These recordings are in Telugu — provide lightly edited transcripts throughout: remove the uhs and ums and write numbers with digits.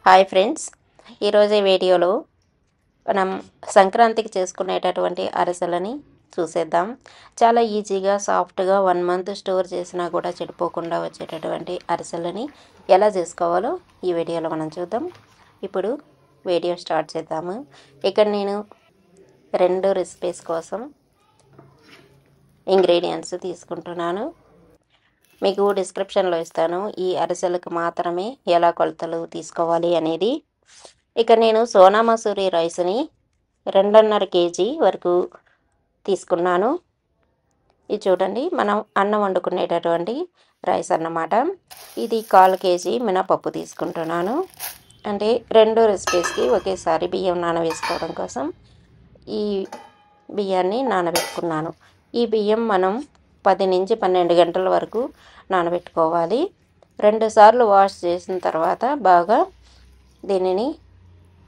హాయ్ ఫ్రెండ్స్, ఈరోజు ఈ వీడియోలో మనం సంక్రాంతికి చేసుకునేటటువంటి అరిసెలని చూసేద్దాం. చాలా ఈజీగా సాఫ్ట్గా 1 మంత్ స్టోర్ చేసినా కూడా చెడిపోకుండా వచ్చేటటువంటి అరిసెలని ఎలా చేసుకోవాలో ఈ వీడియోలో మనం చూద్దాం. ఇప్పుడు వీడియో స్టార్ట్ చేద్దాము. ఇక్కడ నేను 2 రెసిపీస్ కోసం ఇంగ్రీడియంట్స్ తీసుకుంటున్నాను. మీకు డిస్క్రిప్షన్లో ఇస్తాను ఈ అరిసెలకు మాత్రమే ఎలా కొలతలు తీసుకోవాలి అనేది. ఇక నేను సోనా మసూరి రైస్ని 2.5 కేజీ వరకు తీసుకున్నాను. ఇది చూడండి, మనం అన్నం వండుకునేటటువంటి రైస్ అన్నమాట. ఇది 1/4 కేజీ మినపప్పు తీసుకుంటున్నాను. అంటే 2 రెసిపీస్కి ఒకేసారి బియ్యం నానవేసుకోవడం కోసం ఈ బియ్యాన్ని నానబెట్టుకున్నాను. ఈ బియ్యం మనం 10 నుంచి 12 గంటల వరకు నానబెట్టుకోవాలి. 2 సార్లు వాష్ చేసిన తర్వాత బాగా దీనిని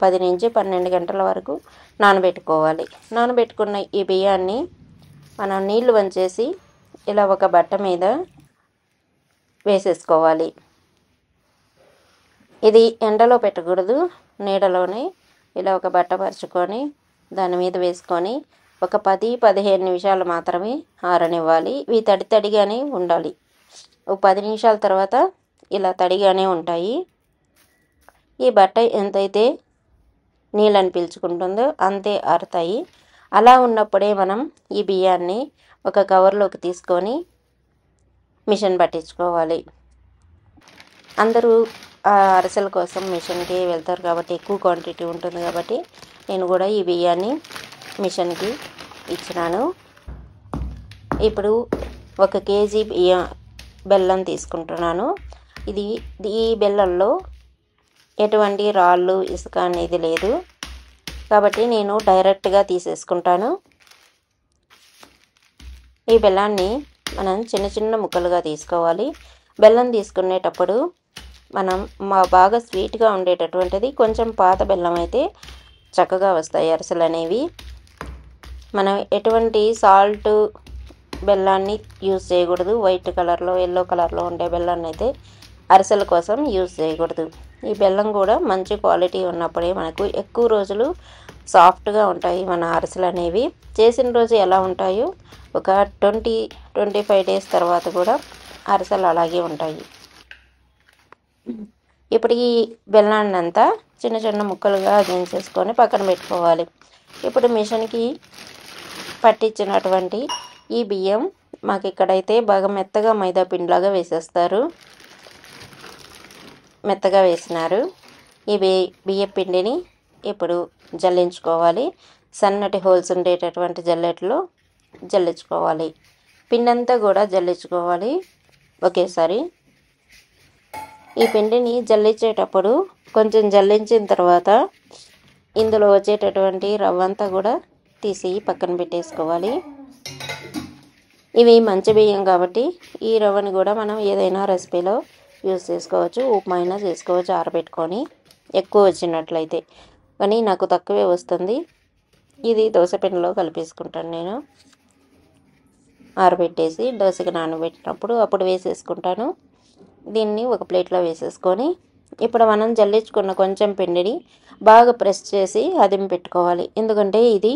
10 నుంచి 12 గంటల వరకు నానబెట్టుకోవాలి. నానబెట్టుకున్న ఈ బియ్యాన్ని మనం నీళ్లు వంచేసి ఇలా ఒక బట్ట మీద వేసేసుకోవాలి. ఇది ఎండలో పెట్టకూడదు, నీడలోనే ఇలా ఒక బట్ట పరుచుకొని దాని మీద వేసుకొని ఒక 10-15 నిమిషాలు మాత్రమే ఆరనివ్వాలి. ఇవి తడిగానే ఉండాలి. ఒక 10 నిమిషాల తర్వాత ఇలా తడిగానే ఉంటాయి. ఈ బట్ట ఎంతైతే నీళ్ళని పీల్చుకుంటుందో అంతే ఆరుతాయి. అలా ఉన్నప్పుడే మనం ఈ బియ్యాన్ని ఒక కవర్లోకి తీసుకొని మిషన్ పట్టించుకోవాలి. అందరూ అరిసెల కోసం మిషన్కి వెళ్తారు కాబట్టి ఎక్కువ క్వాంటిటీ ఉంటుంది కాబట్టి నేను కూడా ఈ బియ్యాన్ని మిషన్కి ఇచ్చినాను. ఇప్పుడు 1 కేజీ బెల్లం తీసుకుంటున్నాను. ఈ బెల్లంలో ఎటువంటి రాళ్ళు ఇసుక అనేది లేదు కాబట్టి నేను డైరెక్ట్గా తీసేసుకుంటాను. ఈ బెల్లాన్ని మనం చిన్న చిన్న ముక్కలుగా తీసుకోవాలి. బెల్లం తీసుకునేటప్పుడు మనం బాగా స్వీట్గా ఉండేటటువంటిది కొంచెం పాత బెల్లం అయితే చక్కగా వస్తాయి అరిసెలు అనేవి. మనం ఎటువంటి సాల్ట్ బెల్లాన్ని యూజ్ చేయకూడదు. వైట్ కలర్లో ఎల్లో కలర్లో ఉండే బెల్లాన్ని అయితే అరిసెల కోసం యూజ్ చేయకూడదు. ఈ బెల్లం కూడా మంచి క్వాలిటీ ఉన్నప్పుడే మనకు ఎక్కువ రోజులు సాఫ్ట్గా ఉంటాయి మన అరిసెలు అనేవి. చేసిన రోజు ఎలా ఉంటాయో ఒక 20-25 డేస్ తర్వాత కూడా అరిసెలు అలాగే ఉంటాయి. ఇప్పుడు ఈ బెల్లాన్ని అంతా చిన్న చిన్న ముక్కలుగా దించేసుకొని పక్కన పెట్టుకోవాలి. ఇప్పుడు మిషన్కి పట్టించినటువంటి ఈ బియ్యం మాకు ఇక్కడైతే బాగా మెత్తగా మైదా పిండిలాగా వేసేస్తారు. మెత్తగా వేసినారు. ఈ బియ్య పిండిని ఇప్పుడు జల్లించుకోవాలి. సన్నటి హోల్స్ ఉండేటటువంటి జల్లెట్లో జల్లించుకోవాలి. పిండి అంతా కూడా జల్లించుకోవాలి ఒకేసారి. ఈ పిండిని జల్లించేటప్పుడు కొంచెం జల్లించిన తర్వాత ఇందులో వచ్చేటటువంటి రవ్వంతా కూడా తీసి పక్కన పెట్టేసుకోవాలి. ఇవి మంచి బియ్యం కాబట్టి ఈ రవ్వని కూడా మనం ఏదైనా రెసిపీలో యూజ్ చేసుకోవచ్చు. ఉప్మా అయినా చేసుకోవచ్చు ఆరబెట్టుకొని, ఎక్కువ వచ్చినట్లయితే. కానీ నాకు తక్కువే వస్తుంది. ఇది దోశపిండిలో కలిపేసుకుంటాను నేను. ఆరబెట్టేసి దోశకి నానబెట్టినప్పుడు అప్పుడు వేసేసుకుంటాను. దీన్ని ఒక ప్లేట్లో వేసేసుకొని ఇప్పుడు మనం జల్లించుకున్న కొంచెం పిండిని బాగా ప్రెస్ చేసి అదిమి పెట్టుకోవాలి. ఎందుకంటే ఇది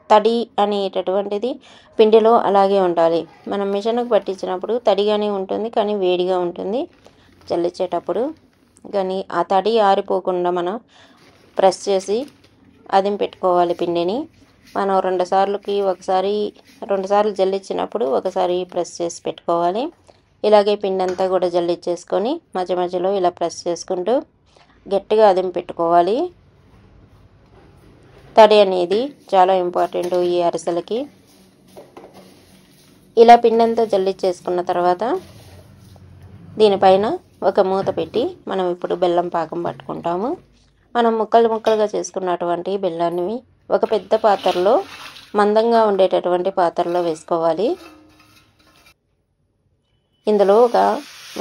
తడి అనేటటువంటిది పిండిలో అలాగే ఉండాలి. మనం మిషన్కి పట్టించినప్పుడు తడిగానే ఉంటుంది కానీ వేడిగా ఉంటుంది జల్లించేటప్పుడు. కానీ ఆ తడి ఆరిపోకుండా మనం ప్రెస్ చేసి అదిమి పెట్టుకోవాలి పిండిని. మనం 2 సార్లు జల్లించినప్పుడు ఒకసారి ప్రెస్ చేసి పెట్టుకోవాలి. ఇలాగే పిండి అంతా కూడా జల్లించేసుకొని మధ్య మధ్యలో ఇలా ప్రెస్ చేసుకుంటూ గట్టిగా అదిమి పెట్టుకోవాలి. తడి అనేది చాలా ఇంపార్టెంట్ ఈ అరిసెలకి. ఇలా పిండి అంతా జల్లించేసుకున్న తర్వాత దీనిపైన ఒక మూత పెట్టి మనం ఇప్పుడు బెల్లం పాకం పట్టుకుంటాము. మనం ముక్కలుగా చేసుకున్నటువంటి బెల్లాన్ని ఒక పెద్ద పాత్రలో, మందంగా ఉండేటటువంటి పాత్రలో వేసుకోవాలి. ఇందులో ఒక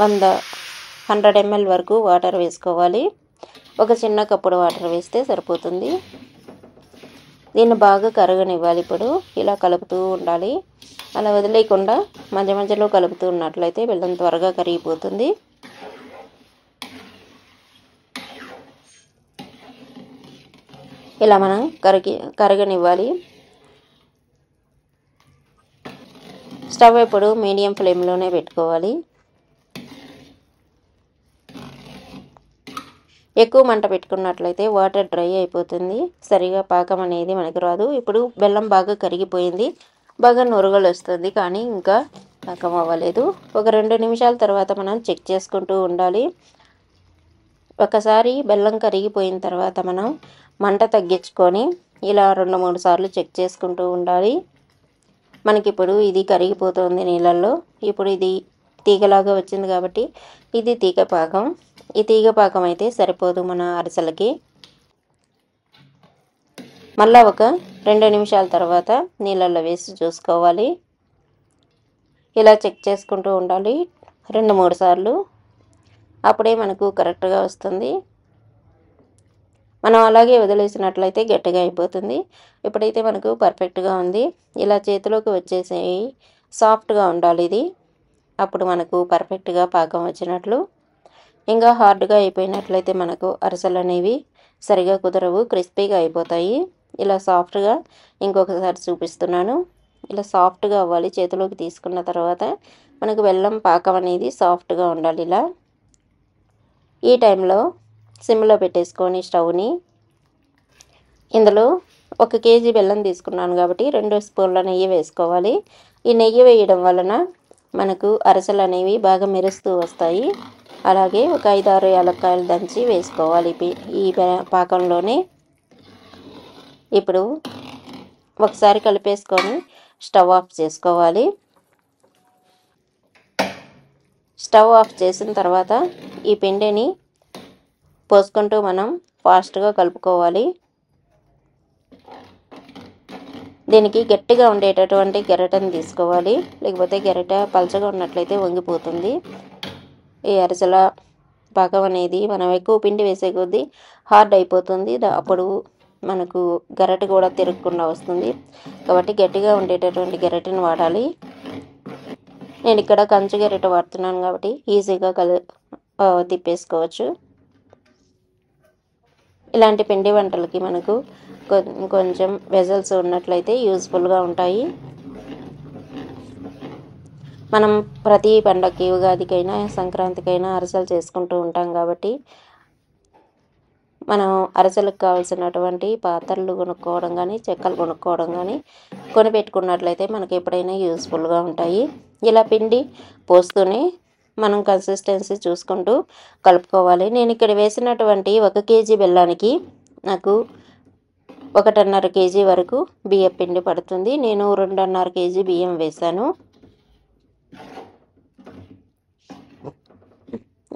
100 ml వరకు వాటర్ వేసుకోవాలి. ఒక చిన్న కప్పుడు వాటర్ వేస్తే సరిపోతుంది. దీన్ని బాగా కరగనివ్వాలి. ఇప్పుడు ఇలా కలుపుతూ ఉండాలి. అలా వదిలేయకుండా మధ్య మధ్యలో కలుపుతూ ఉన్నట్లయితే బెల్లం త్వరగా కరిగిపోతుంది. ఇలా మనం కరగనివ్వాలి. స్టవ్ ఎప్పుడు మీడియం ఫ్లేమ్లోనే పెట్టుకోవాలి. ఎక్కువ మంట పెట్టుకున్నట్లయితే వాటర్ డ్రై అయిపోతుంది, సరిగా పాకం అనేది మనకు రాదు. ఇప్పుడు బెల్లం బాగా కరిగిపోయింది, బాగా నురగలు వస్తుంది, కానీ ఇంకా పాకం అవ్వలేదు. ఒక 2 నిమిషాల తర్వాత మనం చెక్ చేసుకుంటూ ఉండాలి. ఒకసారి బెల్లం కరిగిపోయిన తర్వాత మనం మంట తగ్గించుకొని ఇలా 2-3 సార్లు చెక్ చేసుకుంటూ ఉండాలి. మనకిప్పుడు ఇది కరిగిపోతుంది నీళ్ళల్లో. ఇప్పుడు ఇది తీగలాగా వచ్చింది కాబట్టి ఇది తీగ పాకం. ఈ తీగ పాకం అయితే సరిపోదు మన అరిసెలకి. మళ్ళా ఒక 2 నిమిషాల తర్వాత నీళ్ళల్లో వేసి చూసుకోవాలి. ఇలా చెక్ చేసుకుంటూ ఉండాలి 2-3 సార్లు, అప్పుడే మనకు కరెక్ట్గా వస్తుంది. మనం అలాగే వదిలేసినట్లయితే గట్టిగా అయిపోతుంది. ఇప్పుడైతే మనకు పర్ఫెక్ట్గా ఉంది. ఇలా చేతిలోకి వచ్చేసి సాఫ్ట్గా ఉండాలి ఇది, అప్పుడు మనకు పర్ఫెక్ట్గా పాకం వచ్చినట్లు. ఇంకా హార్డ్గా అయిపోయినట్లయితే మనకు అరిసెలు అనేవి సరిగా కుదరవు, క్రిస్పీగా అయిపోతాయి. ఇలా సాఫ్ట్గా ఇంకొకసారి చూపిస్తున్నాను. ఇలా సాఫ్ట్గా అవ్వాలి. చేతిలోకి తీసుకున్న తర్వాత మనకు బెల్లం పాకం అనేది సాఫ్ట్గా ఉండాలి. ఇలా ఈ టైంలో సిమ్లో పెట్టేసుకొని స్టవ్ని, ఇందులో 1 కేజీ బెల్లం తీసుకున్నాను కాబట్టి 2 స్పూన్ల నెయ్యి వేసుకోవాలి. ఈ నెయ్యి వేయడం వలన మనకు అరిసెలు అనేవి బాగా మెరుస్తూ వస్తాయి. అలాగే ఒక 5-6 యాలక్కాయలు దంచి వేసుకోవాలి ఈ పాకంలోనే. ఇప్పుడు ఒకసారి కలిపేసుకొని స్టవ్ ఆఫ్ చేసుకోవాలి. స్టవ్ ఆఫ్ చేసిన తర్వాత ఈ పిండిని పోసుకుంటూ మనం ఫాస్ట్గా కలుపుకోవాలి. దీనికి గట్టిగా ఉండేటటువంటి గెరటను తీసుకోవాలి, లేకపోతే గెరట పలచగా ఉన్నట్లయితే వంగిపోతుంది. ఈ అరిసెల పాకం అనేది మనం ఎక్కువ పిండి వేసే కొద్దీ హార్డ్ అయిపోతుంది, అప్పుడు మనకు గెరట కూడా తిరగకుండా వస్తుంది. కాబట్టి గట్టిగా ఉండేటటువంటి గెరటను వాడాలి. నేను ఇక్కడ కంచు గెరట వాడుతున్నాను కాబట్టి ఈజీగా తిప్పేసుకోవచ్చు. ఇలాంటి పిండి వంటలకి మనకు కొంచెం వెజల్స్ ఉన్నట్లయితే యూజ్ఫుల్గా ఉంటాయి. మనం ప్రతి పండగకి, ఉగాదికైనా సంక్రాంతికైనా అరిసెలు చేసుకుంటూ ఉంటాం కాబట్టి మనం అరిసెలకు కావాల్సినటువంటి పాత్రలు కొనుక్కోవడం కానీ, చెక్కలు కొనుక్కోవడం కానీ కొనిపెట్టుకున్నట్లయితే మనకి ఎప్పుడైనా యూజ్ఫుల్గా ఉంటాయి. ఇలా పిండి పోస్తూనే మనం కన్సిస్టెన్సీ చూసుకుంటూ కలుపుకోవాలి. నేను ఇక్కడ వేసినటువంటి 1 కేజీ బెల్లానికి నాకు 1.5 కేజీ వరకు బియ్యం పిండి పడుతుంది. నేను 2.5 కేజీ బియ్యం వేశాను.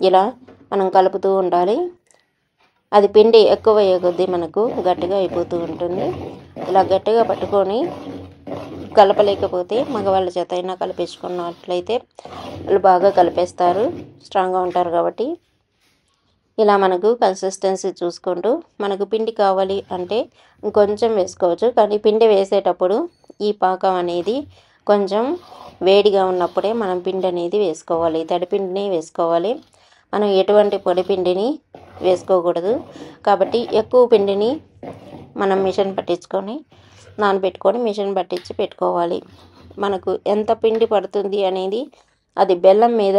ఇలా మనం కలుపుతూ ఉండాలి. అది పిండి ఎక్కువ అయ్యే కొద్దీ మనకు గట్టిగా అయిపోతూ ఉంటుంది. ఇలా గట్టిగా పట్టుకొని కలపలేకపోతే మగవాళ్ళ చేత అయినా కలిపించుకున్నట్లయితే వాళ్ళు బాగా కలిపేస్తారు, స్ట్రాంగ్గా ఉంటారు కాబట్టి. ఇలా మనకు కన్సిస్టెన్సీ చూసుకుంటూ మనకు పిండి కావాలి అంటే ఇంకొంచెం వేసుకోవచ్చు, కానీ పిండి వేసేటప్పుడు ఈ పాకం అనేది కొంచెం వేడిగా ఉన్నప్పుడే మనం పిండి అనేది వేసుకోవాలి, తడిపిండిని వేసుకోవాలి. మనం ఎటువంటి పొడి పిండిని వేసుకోకూడదు. కాబట్టి ఎక్కువ పిండిని మనం మిషన్ పట్టించుకొని నానబెట్టుకొని మిషన్ పట్టించి పెట్టుకోవాలి. మనకు ఎంత పిండి పడుతుంది అనేది అది బెల్లం మీద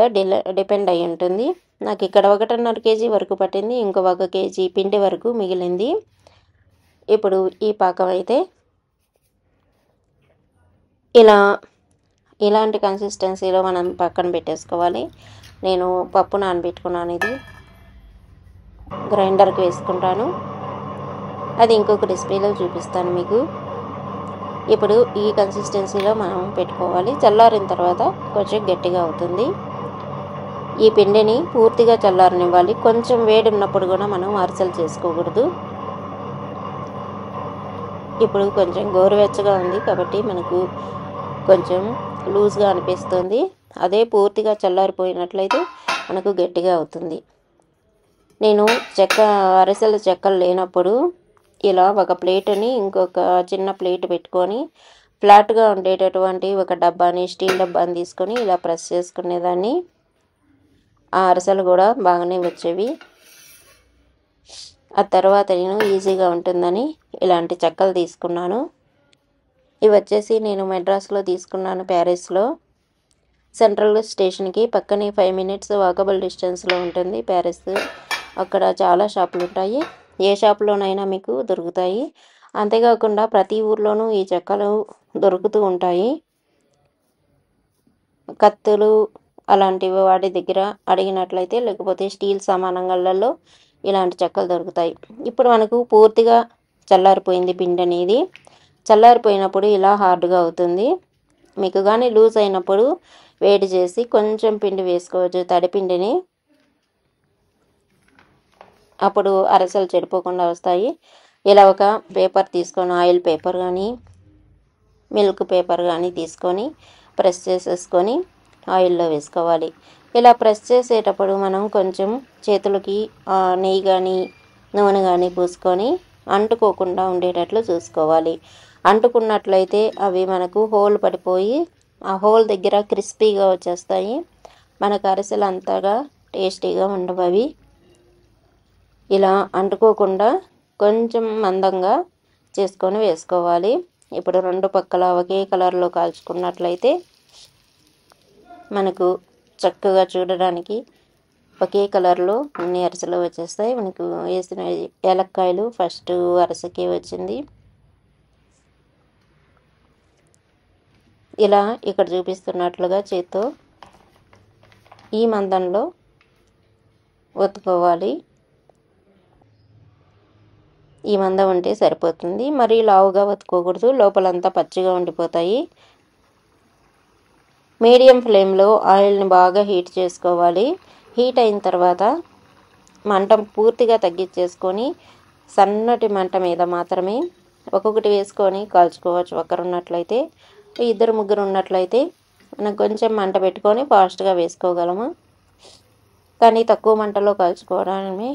డిపెండ్ అయి ఉంటుంది. నాకు ఇక్కడ 1.5 కేజీ వరకు పట్టింది, ఇంకో 1 కేజీ పిండి వరకు మిగిలింది. ఇప్పుడు ఈ పాకం అయితే ఇలాంటి కన్సిస్టెన్సీలో మనం పక్కన పెట్టేసుకోవాలి. నేను పప్పు నానబెట్టుకున్నాను, ఇది గ్రైండర్కి వేసుకుంటాను. అది ఇంకొక రెసిపీలో చూపిస్తాను మీకు. ఇప్పుడు ఈ కన్సిస్టెన్సీలో మనం పెట్టుకోవాలి. చల్లారిన తర్వాత కొంచెం గట్టిగా అవుతుంది. ఈ పిండిని పూర్తిగా చల్లారనివ్వాలి. కొంచెం వేడి ఉన్నప్పుడు కూడా మనం అరిసెలు చేసుకోకూడదు. ఇప్పుడు కొంచెం గోరువెచ్చగా ఉంది కాబట్టి మనకు కొంచెం లూజ్గా అనిపిస్తుంది. అదే పూర్తిగా చల్లారిపోయినట్లయితే మనకు గట్టిగా అవుతుంది. నేను అరిసెల చెక్కలు లేనప్పుడు ఇలా ఒక ప్లేటుని ఇంకొక చిన్న ప్లేట్ పెట్టుకొని ఫ్లాట్గా ఉండేటటువంటి ఒక డబ్బాని, స్టీల్ డబ్బాని తీసుకొని ఇలా ప్రెస్ చేసుకునేదాన్ని. ఆ అరిసెలు కూడా బాగానే వచ్చేవి. ఆ తర్వాత నేను ఈజీగా ఉంటుందని ఇలాంటి చెక్కలు తీసుకున్నాను. ఇవి వచ్చేసి నేను మెడ్రాస్లో తీసుకున్నాను, ప్యారిస్లో. సెంట్రల్ స్టేషన్కి పక్కనే 5 మినిట్స్ వాకబుల్ డిస్టెన్స్లో ఉంటుంది ప్యారిస్. అక్కడ చాలా షాపులు ఉంటాయి, ఏ షాపులోనైనా మీకు దొరుకుతాయి. అంతేకాకుండా ప్రతి ఊర్లోనూ ఈ చెక్కలు దొరుకుతూ ఉంటాయి. కత్తులు అలాంటివి వాటి దగ్గర అడిగినట్లయితే, లేకపోతే స్టీల్ సామానంగళ్ళల్లో ఇలాంటి చెక్కలు దొరుకుతాయి. ఇప్పుడు మనకు పూర్తిగా చల్లారిపోయింది పిండి అనేది. చల్లారిపోయినప్పుడు ఇలా హార్డ్గా అవుతుంది. మీకు కానీ లూజ్ అయినప్పుడు వేడి చేసి కొంచెం పిండి వేసుకోవచ్చు, తడిపిండిని. అప్పుడు అరసలు చెడిపోకుండా వస్తాయి. ఇలా ఒక పేపర్ తీసుకొని, ఆయిల్ పేపర్ కానీ మిల్క్ పేపర్ కానీ తీసుకొని ప్రెస్ చేసేసుకొని ఆయిల్లో వేసుకోవాలి. ఇలా ప్రెస్ చేసేటప్పుడు మనం కొంచెం చేతులకి నెయ్యి కానీ నూనె కానీ పూసుకొని అంటుకోకుండా ఉండేటట్లు చూసుకోవాలి. అంటుకున్నట్లయితే అవి మనకు హోల్ పడిపోయి ఆ హోల్ దగ్గర క్రిస్పీగా వచ్చేస్తాయి. మనకు అరిసెలు అంతగా టేస్టీగా ఉండవు అవి. ఇలా అంటుకోకుండా కొంచెం మందంగా చేసుకొని వేసుకోవాలి. ఇప్పుడు 2 పక్కల ఒకే కలర్లో కాల్చుకున్నట్లయితే మనకు చక్కగా చూడడానికి ఒకే కలర్లో అన్ని అరిసెలు వచ్చేస్తాయి. మనకు వేసిన ఏలక్కాయలు ఫస్ట్ అరసకే వచ్చింది. ఇలా ఇక్కడ చూపిస్తున్నట్లుగా చేత్తో ఈ మందంలో ఒత్తుకోవాలి. ఈ మందం ఉంటే సరిపోతుంది, మరీ లావుగా ఒత్తుకోకూడదు, లోపలంతా పచ్చిగా ఉండిపోతాయి. మీడియం ఫ్లేమ్లో ఆయిల్ని బాగా హీట్ చేసుకోవాలి. హీట్ అయిన తర్వాత మంట పూర్తిగా తగ్గించేసుకొని సన్నటి మంట మీద మాత్రమే ఒక్కొక్కటి వేసుకొని కాల్చుకోవచ్చు. ఒకరు ఉన్నట్లయితే, 2, 3 ఉన్నట్లయితే మనం కొంచెం మంట పెట్టుకొని ఫాస్ట్గా వేసుకోగలము. కానీ తక్కువ మంటలో కాల్చుకోవడమే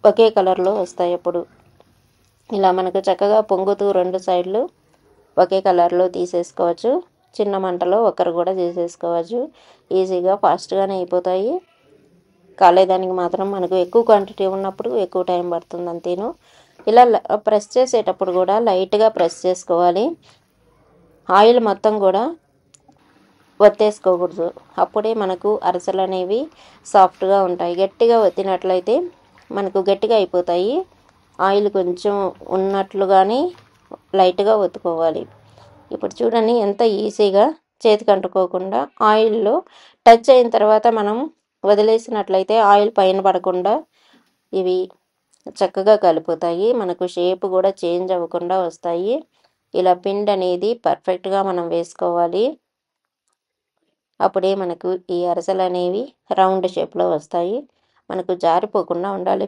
ఒకే కలర్లో వస్తాయి. అప్పుడు ఇలా మనకు చక్కగా పొంగుతూ 2 సైడ్లు ఒకే కలర్లో తీసేసుకోవచ్చు. చిన్న మంటలో ఒకరు కూడా చేసేసుకోవచ్చు. ఈజీగా ఫాస్ట్గానే అయిపోతాయి. కాలేదానికి మాత్రం మనకు ఎక్కువ క్వాంటిటీ ఉన్నప్పుడు ఎక్కువ టైం పడుతుంది అంతేను. ఇలా ప్రెస్ చేసేటప్పుడు కూడా లైట్గా ప్రెస్ చేసుకోవాలి. ఆయిల్ మొత్తం కూడా ఒత్తేసుకోకూడదు, అప్పుడే మనకు అరిసెలు అనేవి సాఫ్ట్గా ఉంటాయి. గట్టిగా ఒత్తినట్లయితే మనకు గట్టిగా అయిపోతాయి. ఆయిల్ కొంచెం ఉన్నట్లుగానే లైట్గా ఒత్తుకోవాలి. ఇప్పుడు చూడండి ఎంత ఈజీగా చేతికి అంటుకోకుండా ఆయిల్లో టచ్ అయిన తర్వాత మనం వదిలేసినట్లయితే ఆయిల్ పైన పడకుండా ఇవి చక్కగా కలిపోతాయి. మనకు షేప్ కూడా చేంజ్ అవ్వకుండా వస్తాయి. ఇలా పిండి అనేది పర్ఫెక్ట్గా మనం వేసుకోవాలి. అప్పుడే మనకు ఈ అరిసెలు అనేవి రౌండ్ షేప్లో వస్తాయి. మనకు జారిపోకుండా ఉండాలి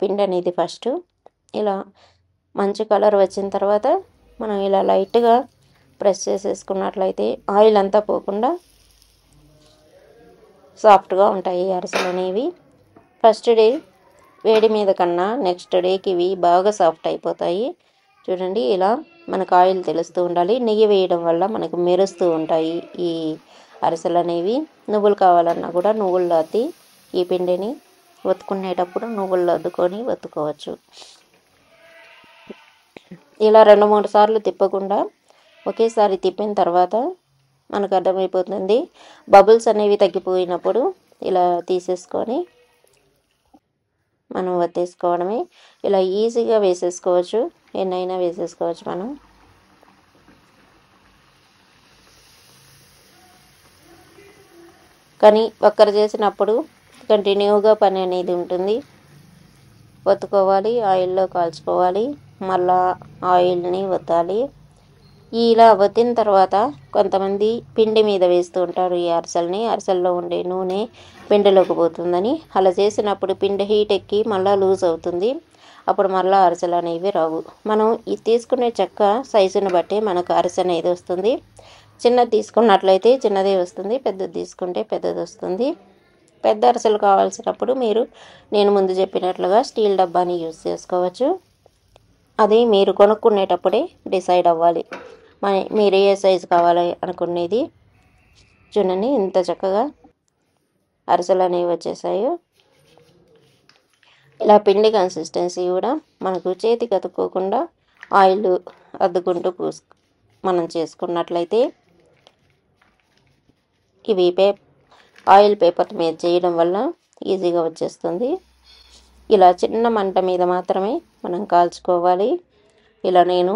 పిండి అనేది. ఫస్ట్ ఇలా మంచి కలర్ వచ్చిన తర్వాత మనం ఇలా లైట్గా ప్రెస్ చేసేసుకున్నట్లయితే ఆయిల్ అంతా పోకుండా సాఫ్ట్గా ఉంటాయి అరిసెలు అనేవి. ఫస్ట్ డే వేడి మీద కన్నా నెక్స్ట్ డేకి ఇవి బాగా సాఫ్ట్ అయిపోతాయి. చూడండి ఇలా మనకు ఆయిల్ తెలుస్తూ ఉండాలి. నెయ్యి వేయడం వల్ల మనకు మెరుస్తూ ఉంటాయి ఈ అరిసెలు అనేవి. నువ్వులు కావాలన్నా కూడా నువ్వుల్లో అద్ది ఈ పిండిని ఒత్తుకునేటప్పుడు నువ్వుల్లో అద్దుకొని ఒత్తుకోవచ్చు. ఇలా 2-3 సార్లు తిప్పకుండా ఒకేసారి తిప్పిన తర్వాత మనకు అర్థమైపోతుంది. బబుల్స్ అనేవి తగ్గిపోయినప్పుడు ఇలా తీసేసుకొని మనం ఒత్తేసుకోవడమే. ఇలా ఈజీగా వేసేసుకోవచ్చు, ఎన్నైనా వేసేసుకోవచ్చు మనం. కానీ ఒక్కరు చేసినప్పుడు కంటిన్యూగా పని అనేది ఉంటుంది. ఒత్తుకోవాలి, ఆయిల్లో కాల్చుకోవాలి, మళ్ళా ఆయిల్ని ఒత్తాలి. ఇలా ఒత్తిన తర్వాత కొంతమంది పిండి మీద వేస్తూ ఉంటారు ఈ అరిసెల్ని. అరిసెల్లో ఉండే నూనె పిండిలోకి పోతుందని. అలా చేసినప్పుడు పిండి హీట్ ఎక్కి మళ్ళీ లూజ్ అవుతుంది. అప్పుడు మళ్ళీ అరిసెలు అనేవి రావు. మనం ఈ తీసుకునే చెక్క సైజుని బట్టి మనకు అరిసె అనేది వస్తుంది. చిన్నది తీసుకున్నట్లయితే చిన్నదే వస్తుంది, పెద్దది తీసుకుంటే పెద్దది వస్తుంది. పెద్ద అరిసెలు కావాల్సినప్పుడు నేను ముందు చెప్పినట్లుగా స్టీల్ డబ్బాని యూజ్ చేసుకోవచ్చు. అది మీరు కొనుక్కునేటప్పుడే డిసైడ్ అవ్వాలి మీరు ఏ సైజు కావాలి అనుకునేది. చూడండి ఇంత చక్కగా అరిసెలు అనేవి వచ్చేసాయో. ఇలా పిండి కన్సిస్టెన్సీ కూడా మనకు చేతికి అతుక్కోకుండా ఆయిల్ అద్దుకుంటూ మనం చేసుకున్నట్లయితే ఇవి ఆయిల్ పేపర్ మీద చేయడం వల్ల ఈజీగా వచ్చేస్తుంది. ఇలా చిన్న మంట మీద మాత్రమే మనం కాల్చుకోవాలి. ఇలా నేను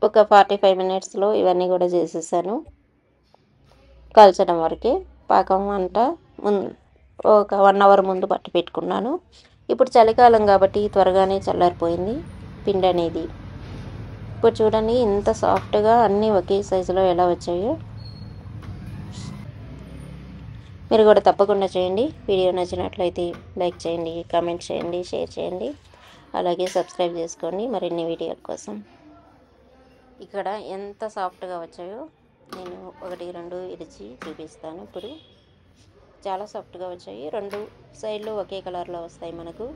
ఒక 45 మినిట్స్లో ఇవన్నీ కూడా చేసేసాను. కాల్చడం వరకే. పాకం అంట ఒక 1 అవర్ ముందు పట్టి పెట్టుకున్నాను. ఇప్పుడు చలికాలం కాబట్టి త్వరగానే చల్లారిపోయింది పిండి అనేది. ఇప్పుడు చూడండి ఇంత సాఫ్ట్గా అన్నీ ఒకే సైజులో ఎలా వచ్చాయో. మీరు కూడా తప్పకుండా చేయండి. వీడియో నచ్చినట్లయితే లైక్ చేయండి, కామెంట్ చేయండి, షేర్ చేయండి. అలాగే సబ్స్క్రైబ్ చేసుకోండి మరిన్ని వీడియోల కోసం. ఇక్కడ ఎంత సాఫ్ట్గా వచ్చాయో నేను 1, 2 ఇరిచి చూపిస్తాను. ఇప్పుడు చాలా సాఫ్ట్గా వచ్చాయి. 2 సైడ్లు ఒకే కలర్లో వస్తాయి మనకు.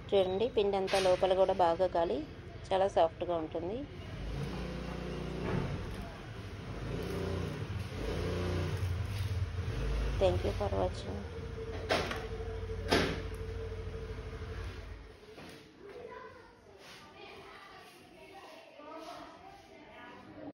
చూడండి పిండి అంతా లోపల కూడా బాగా కాలి చాలా సాఫ్ట్గా ఉంటుంది. Thank you for watching.